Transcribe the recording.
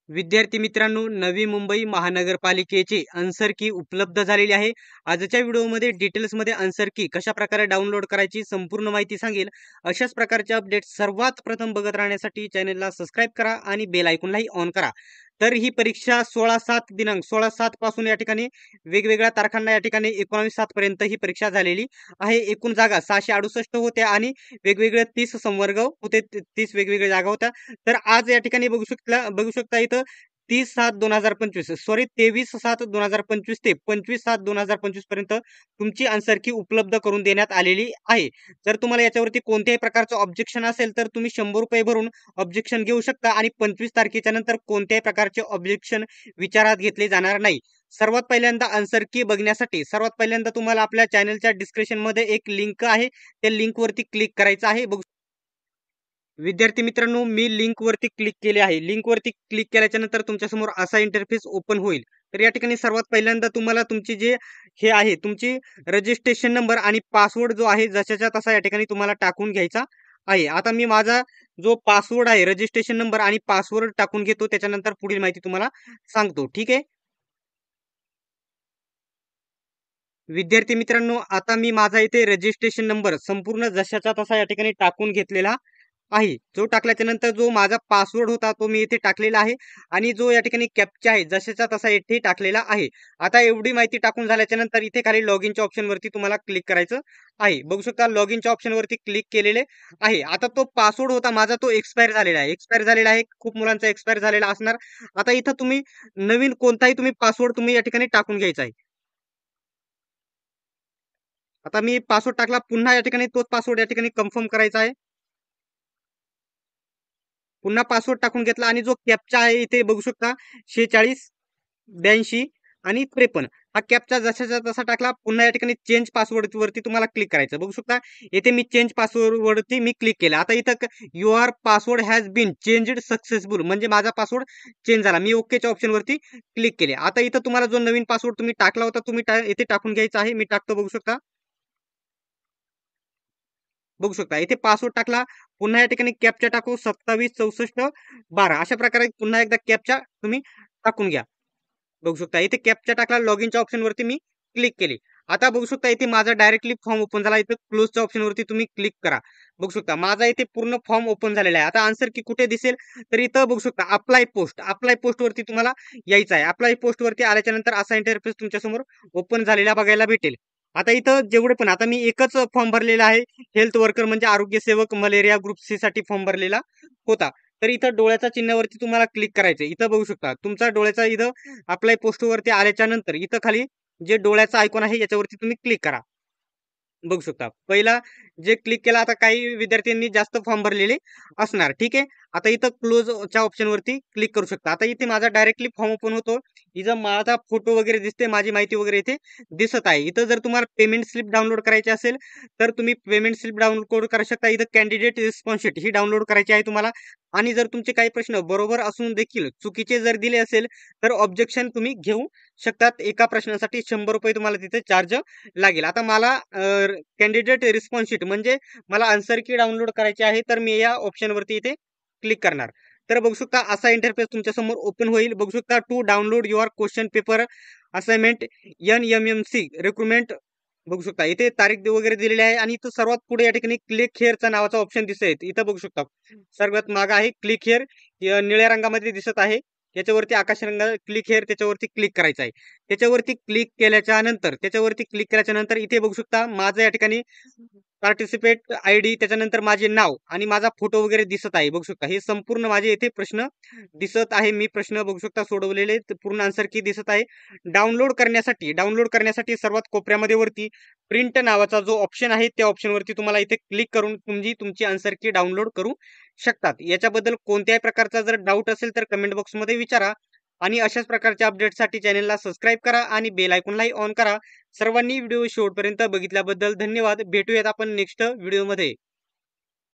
विद्यार्थी मित्रांनो, नवी मुंबई महानगरपालिकेची आन्सर की उपलब्ध झालेली आहे. आजच्या व्हिडिओमध्ये डिटेल्समध्ये आन्सर की कशाप्रकारे डाउनलोड करायची संपूर्ण माहिती सांगेल. अशाच प्रकारचे अपडेट सर्वात प्रथम बघत राहण्यासाठी चॅनलला सबस्क्राईब करा आणि बेल आयकॉनलाही ऑन करा. तर ही परीक्षा 16/7 दिनांक 16/7 पासून या ठिकाणी वेगवेगळ्या तारखांना या ठिकाणी 19/7 पर्यंत ही परीक्षा झालेली आहे. एकूण जागा 668 होत्या आणि वेगवेगळे 30 संवर्ग होते. 30 वेगवेगळ्या जागा होत्या. तर आज या ठिकाणी बघू शकता इथं 30/7/2025 सॉरी 23/7/2025 ते 25/7/2025 पर्यंत तुमची आन्सर की उपलब्ध करून देण्यात आलेली आहे. जर तुम्हाला याच्यावरती कोणत्याही प्रकारचं ऑब्जेक्शन असेल तर तुम्ही ₹100 भरून ऑब्जेक्शन घेऊ शकता आणि 25 तारखेच्या नंतर कोणत्याही प्रकारचे ऑब्जेक्शन विचारात घेतले जाणार नाही. सर्वात पहिल्यांदा आन्सर की बघण्यासाठी सर्वात पहिल्यांदा तुम्हाला आपल्या चॅनलच्या डिस्क्रिप्शनमध्ये एक लिंक आहे. त्या लिंकवरती क्लिक करायचं आहे. विद्यार्थी मित्रांनो, मी लिंकवरती क्लिक केले आहे. लिंकवरती क्लिक केल्याच्या नंतर तुमच्यासमोर असा इंटरफेस ओपन होईल. तर या ठिकाणी सर्वात पहिल्यांदा तुम्हाला तुमची जे हे आहे तुमची रजिस्ट्रेशन नंबर आणि पासवर्ड जो आहे जशाच्या तसा या ठिकाणी तुम्हाला टाकून घ्यायचा आहे. आता मी माझा जो पासवर्ड आहे रजिस्ट्रेशन नंबर आणि पासवर्ड टाकून घेतो. त्याच्यानंतर पुढील माहिती तुम्हाला सांगतो. ठीक आहे. विद्यार्थी मित्रांनो, आता मी माझा इथे रजिस्ट्रेशन नंबर संपूर्ण जशाचा तसा या ठिकाणी टाकून घेतलेला आहे. जो टाकल्याच्या नंतर जो माझा पासवर्ड होता तो मी इथे टाकलेला आहे आणि जो या ठिकाणी कॅप्चा आहे जशाचा तसा इथे टाकलेला आहे. आता एवढी माहिती टाकून झाल्याच्या नंतर इथे खाली लॉगिनच्या ऑप्शनवरती तुम्हाला क्लिक करायचं आहे. बघू शकता लॉगिनच्या ऑप्शनवरती क्लिक केलेले आहे. आता तो पासवर्ड होता माझा तो एक्सपायर झालेला आहे. एक्सपायर झालेला आहे. खूप मुलांचा एक्सपायर झालेला असणार. आता इथं तुम्ही नवीन कोणताही तुम्ही पासवर्ड तुम्ही या ठिकाणी टाकून घ्यायचा आहे. आता मी पासवर्ड टाकला. पुन्हा या ठिकाणी तोच पासवर्ड या ठिकाणी कन्फर्म करायचा आहे. पुन्हा पासवर्ड टाकून घेतला आणि जो कॅप्चा आहे इथे बघू शकता 46 82 आणि 53 हा कॅप्चा जसाचा तसा टाकला. पुन्हा या ठिकाणी चेंज पासवर्ड वरती तुम्हाला क्लिक करायचं. बघू शकता येथे मी चेंज पासवर्ड वरती मी क्लिक केलं. आता इथं your password has been changed successful म्हणजे माझा पासवर्ड चेंज झाला. मी ओकेच्या ऑप्शन वरती क्लिक केले. आता इथं तुम्हाला जो नवीन पासवर्ड तुम्ही टाकला होता तुम्ही इथे टाकून घ्यायचा आहे. मी टाकतो. बघू शकता इथे पासवर्ड टाकला. पुन्हा या ठिकाणी कॅप्चा टाकू 27 64 12 अशा प्रकारे पुन्हा एकदा कॅप्चा तुम्ही टाकून घ्या. बघू शकता इथे कॅप्चा टाकला. लॉगिनच्या ऑप्शन वरती मी क्लिक केली. आता बघू शकता इथे माझा डायरेक्टली फॉर्म ओपन झाला. इथे क्लोजच्या ऑप्शन वरती तुम्ही क्लिक करा. बघू शकता माझा इथे पूर्ण फॉर्म ओपन झालेला आहे. आता आन्सर की कुठे दिसेल तर इथं बघू शकता अप्लाय पोस्ट वरती तुम्हाला यायचं आहे. अप्लाय पोस्ट वरती आल्याच्या नंतर असा इंटरफेस तुमच्या समोर ओपन झालेला बघायला भेटेल. आता इथं जेवढे पण आता मी एकच फॉर्म भरलेला आहे. हेल्थ वर्कर म्हणजे आरोग्य सेवक मलेरिया ग्रुप सी साठी फॉर्म भरलेला होता. तर इथं डोळ्याच्या चिन्हावरती तुम्हाला क्लिक करायचं. इथं बघू शकता तुमचा डोळ्याचा इथं अप्लाय पोस्टवरती आल्याच्या नंतर इथं खाली जे डोळ्याचा आयकॉन आहे याच्यावरती तुम्ही क्लिक करा. बघू शकता पहिला जे क्लिक केला आता काही विद्यार्थ्यांनी जास्त फॉर्म भरलेले असणार. ठीक आहे. आता इथं क्लोजच्या ऑप्शनवरती क्लिक करू शकता. आता इथे माझा डायरेक्टली फॉर्म ओपन होतो. इथं माझा फोटो वगैरे दिसते, माझी माहिती वगैरे इथे दिसत आहे. इथं जर तुम्हाला पेमेंट स्लिप डाउनलोड करायची असेल तर तुम्ही पेमेंट स्लिप डाउनलोड करू शकता. इथं कॅन्डिडेट रिस्पॉन्स शीट ही डाउनलोड करायची आहे तुम्हाला. आणि जर तुमचे काही प्रश्न बरोबर असून देखील चुकीचे जर दिले असेल तर ऑब्जेक्शन तुम्ही घेऊ शकतात. एका प्रश्नासाठी ₹100 तुम्हाला तिथे चार्ज लागेल. आता मला कॅन्डिडेट रिस्पॉन्स शीट म्हणजे मला आन्सर की डाउनलोड करायची आहे तर मी या ऑप्शनवरती इथे क्लिक करणार. तर बघू शकता असा इंटरफेस तुमच्या समोर ओपन होईल. बघू शकता to download your question paper assignment NMMC recruitment बघू शकता इथे तारीख वगैरे दिलेली आहे आणि इथं सर्वात पुढे या ठिकाणी क्लिक हिअरचा नावाचा ऑप्शन दिसत आहे. इथं बघू शकता सर्वात मागे आहे क्लिक हिअर निळ्या रंगामध्ये दिसत आहे. याच्यावरती आकाश रंग क्लिक हिअर त्याच्यावरती क्लिक करायचं आहे. त्याच्यावरती क्लिक केल्याच्या नंतर इथे बघू शकता माझं या ठिकाणी पार्टिसिपेट आयडी त्याच्यानंतर माझे नाव आणि माझा फोटो वगैरे दिसत आहे. बघू शकता हे संपूर्ण माझे इथे प्रश्न दिसत आहे. मी प्रश्न बघू शकता सोडवलेले पूर्ण आन्सर की दिसत आहे. डाउनलोड करण्यासाठी सर्वात कोपऱ्यामध्ये वरती प्रिंट नावाचा जो ऑप्शन आहे त्या ऑप्शनवरती तुम्हाला इथे क्लिक करून तुमची आन्सर की डाउनलोड करू शकतात. याच्याबद्दल कोणत्याही प्रकारचा जर डाऊट असेल तर कमेंट बॉक्समध्ये विचारा आणि अशाच प्रकारच्या अपडेटसाठी चॅनलला सबस्क्राईब करा आणि बेल आयकॉनलाही ऑन करा. सर्वांनी व्हिडिओ शेवटपर्यंत बघितल्याबद्दल धन्यवाद. भेटूयात आपण नेक्स्ट व्हिडिओमध्ये.